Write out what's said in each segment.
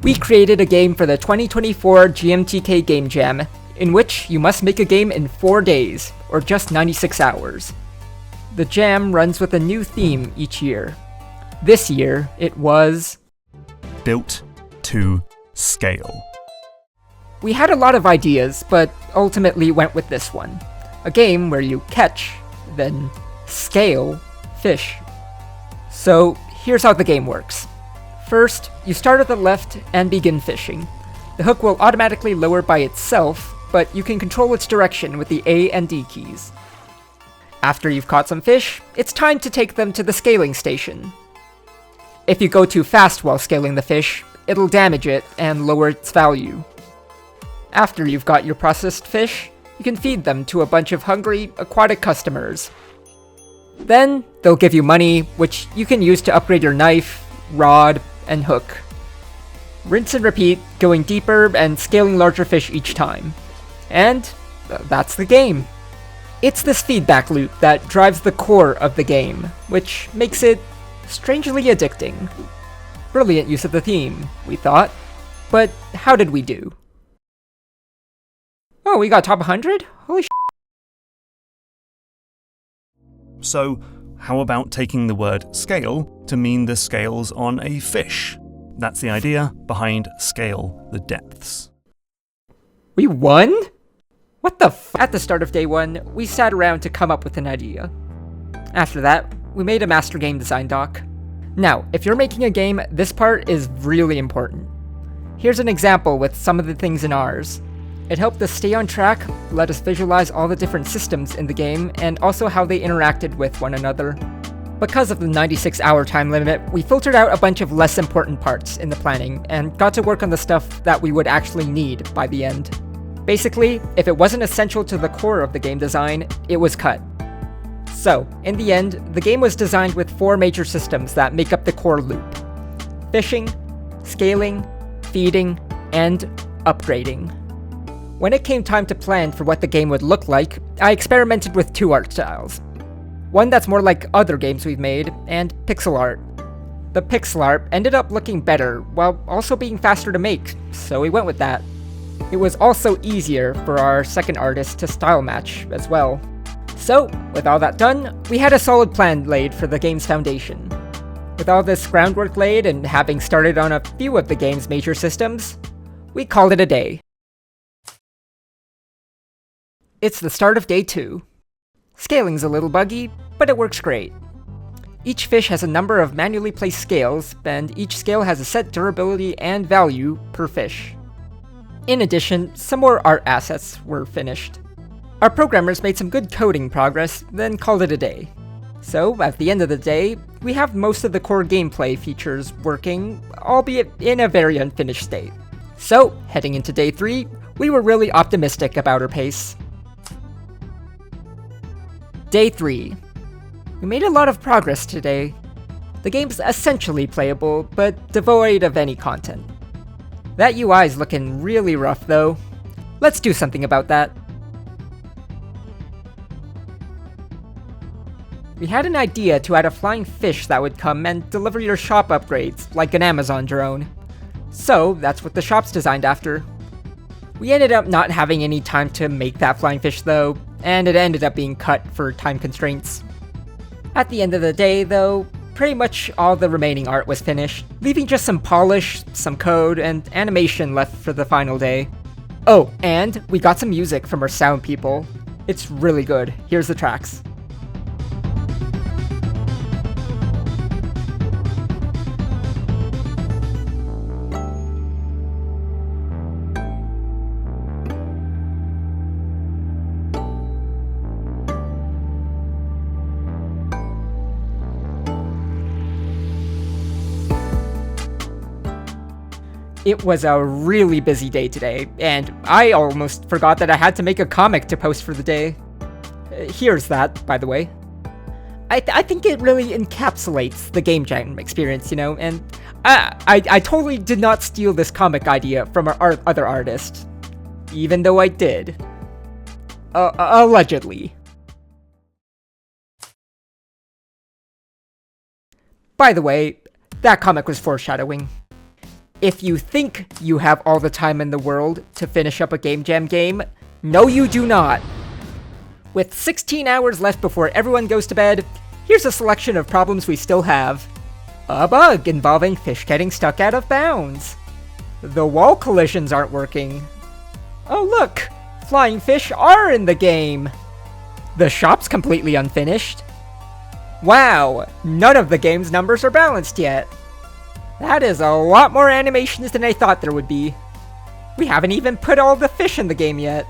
We created a game for the 2024 GMTK Game Jam, in which you must make a game in 4 days, or just 96 hours. The jam runs with a new theme each year. This year, it was... Built to Scale. We had a lot of ideas, but ultimately went with this one. A game where you catch, then scale, fish. So here's how the game works. First, you start at the left and begin fishing. The hook will automatically lower by itself, but you can control its direction with the A and D keys. After you've caught some fish, it's time to take them to the scaling station. If you go too fast while scaling the fish, it'll damage it and lower its value. After you've got your processed fish, you can feed them to a bunch of hungry, aquatic customers. Then, they'll give you money, which you can use to upgrade your knife, rod, and hook. Rinse and repeat, going deeper and scaling larger fish each time. And that's the game. It's this feedback loop that drives the core of the game, which makes it strangely addicting. Brilliant use of the theme, we thought. But how did we do? Oh, we got top 100? Holy sh**. So, how about taking the word scale to mean the scales on a fish? That's the idea behind Scale the Depths. We won? What the f***? At the start of day 1, we sat around to come up with an idea. After that, we made a master game design doc. Now, if you're making a game, this part is really important. Here's an example with some of the things in ours. It helped us stay on track, let us visualize all the different systems in the game, and also how they interacted with one another. Because of the 96-hour time limit, we filtered out a bunch of less important parts in the planning, and got to work on the stuff that we would actually need by the end. Basically, if it wasn't essential to the core of the game design, it was cut. So, in the end, the game was designed with 4 major systems that make up the core loop: fishing, scaling, feeding, and upgrading. When it came time to plan for what the game would look like, I experimented with 2 art styles. One that's more like other games we've made, and pixel art. The pixel art ended up looking better, while also being faster to make, so we went with that. It was also easier for our second artist to style match as well. So, with all that done, we had a solid plan laid for the game's foundation. With all this groundwork laid and having started on a few of the game's major systems, we called it a day. It's the start of day 2. Scaling's a little buggy, but it works great. Each fish has a number of manually placed scales, and each scale has a set durability and value per fish. In addition, some more art assets were finished. Our programmers made some good coding progress, then called it a day. So, at the end of the day, we have most of the core gameplay features working, albeit in a very unfinished state. So, heading into day 3, we were really optimistic about our pace. Day 3. We made a lot of progress today. The game's essentially playable, but devoid of any content. That UI's looking really rough though. Let's do something about that. We had an idea to add a flying fish that would come and deliver your shop upgrades, like an Amazon drone. So that's what the shop's designed after. We ended up not having any time to make that flying fish though, and it ended up being cut for time constraints. At the end of the day though, pretty much all the remaining art was finished, leaving just some polish, some code, and animation left for the final day. Oh, and we got some music from our sound people. It's really good. Here's the tracks. It was a really busy day today, and I almost forgot that I had to make a comic to post for the day. Here's that, by the way. I think it really encapsulates the Game Jam experience, you know, and I totally did not steal this comic idea from our other artist. Even though I did. Allegedly. By the way, that comic was foreshadowing. If you think you have all the time in the world to finish up a Game Jam game, no you do not. With 16 hours left before everyone goes to bed, here's a selection of problems we still have. A bug involving fish getting stuck out of bounds. The wall collisions aren't working. Oh look, flying fish are in the game. The shop's completely unfinished. Wow, none of the game's numbers are balanced yet. That is a lot more animations than I thought there would be. We haven't even put all the fish in the game yet.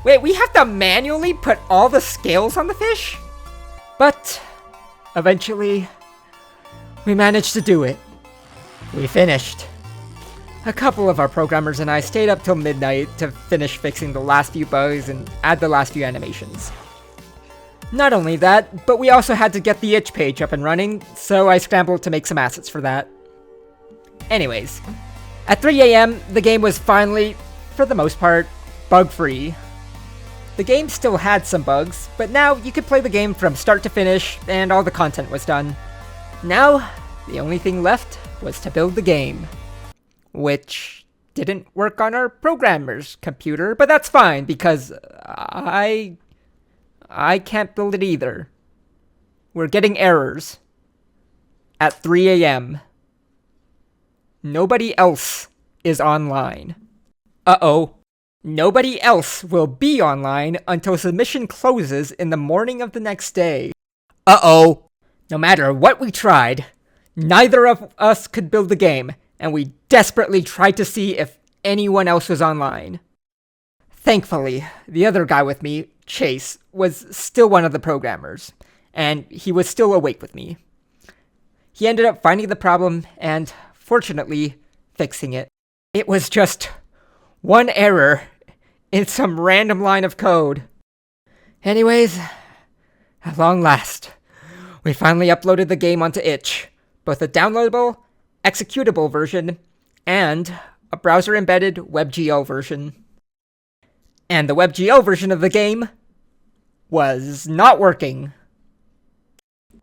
Wait, we have to manually put all the scales on the fish? But eventually, we managed to do it. We finished. A couple of our programmers and I stayed up till midnight to finish fixing the last few bugs and add the last few animations. Not only that, but we also had to get the itch page up and running, so I scrambled to make some assets for that. Anyways, at 3 AM, the game was finally, for the most part, bug-free. The game still had some bugs, but now you could play the game from start to finish, and all the content was done. Now, the only thing left was to build the game. Which didn't work on our programmer's computer, but that's fine, because I can't build it either. We're getting errors. At 3 AM. Nobody else is online. Uh-oh. Nobody else will be online until submission closes in the morning of the next day. Uh-oh. No matter what we tried, neither of us could build the game, and we desperately tried to see if anyone else was online. Thankfully, the other guy with me, Chace, was still one of the programmers, and he was still awake with me. He ended up finding the problem and, fortunately, fixing it. It was just one error in some random line of code. Anyways, at long last, we finally uploaded the game onto itch, both a downloadable, executable version, and a browser-embedded WebGL version. And the WebGL version of the game was not working.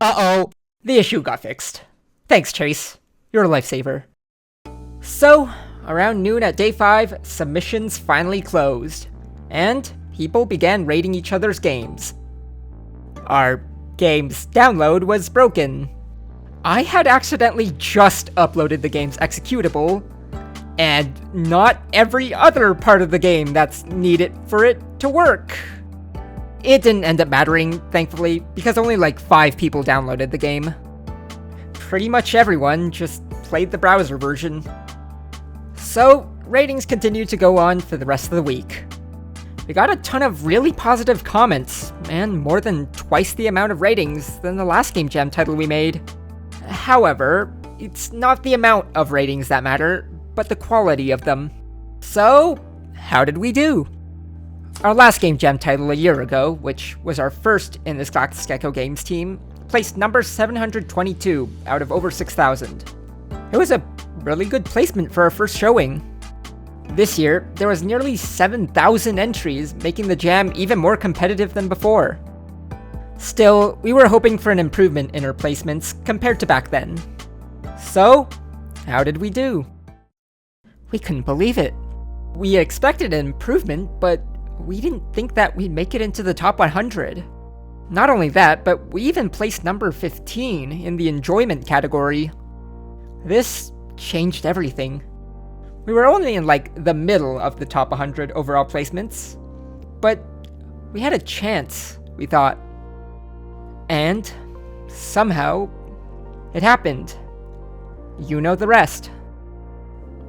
Uh-oh. The issue got fixed. Thanks, Chace. You're a lifesaver. So, around noon at day 5, submissions finally closed, and people began rating each other's games. Our game's download was broken. I had accidentally just uploaded the game's executable, and not every other part of the game that's needed for it to work. It didn't end up mattering, thankfully, because only like 5 people downloaded the game. Pretty much everyone just played the browser version. So, ratings continued to go on for the rest of the week. We got a ton of really positive comments, and more than twice the amount of ratings than the last Game Jam title we made. However, it's not the amount of ratings that matter, but the quality of them. So, how did we do? Our last Game Jam title a year ago, which was our first in this Galactic Gecko Games team, placed number 722 out of over 6,000. It was a really good placement for our first showing. This year, there was nearly 7,000 entries, making the jam even more competitive than before. Still, we were hoping for an improvement in our placements compared to back then. So, how did we do? We couldn't believe it. We expected an improvement, but we didn't think that we'd make it into the top 100. Not only that, but we even placed number 15 in the enjoyment category. This changed everything. We were only in like the middle of the top 100 overall placements, but we had a chance, we thought. And somehow it happened. You know the rest.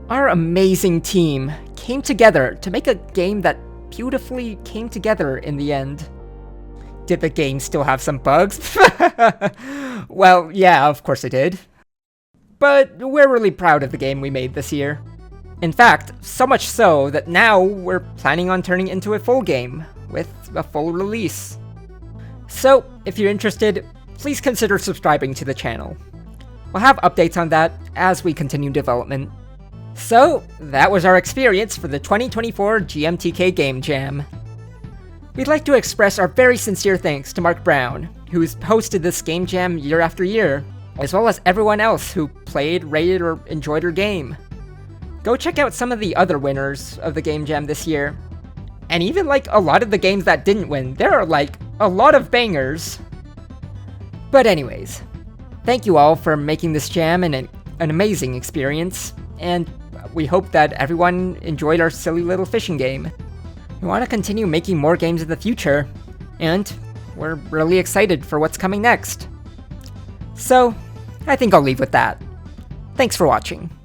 Our amazing team came together to make a game that beautifully came together in the end. Did the game still have some bugs? Well, yeah, of course it did. But we're really proud of the game we made this year. In fact, so much so that now we're planning on turning it into a full game, with a full release. So, if you're interested, please consider subscribing to the channel. We'll have updates on that as we continue development. So, that was our experience for the 2024 GMTK Game Jam. We'd like to express our very sincere thanks to Mark Brown, who's hosted this Game Jam year after year, as well as everyone else who played, rated, or enjoyed our game. go check out some of the other winners of the Game Jam this year. And even like a lot of the games that didn't win, there are like a lot of bangers. But anyways, thank you all for making this jam an amazing experience, and we hope that everyone enjoyed our silly little fishing game. We want to continue making more games in the future, and we're really excited for what's coming next. So, I think I'll leave with that. Thanks for watching.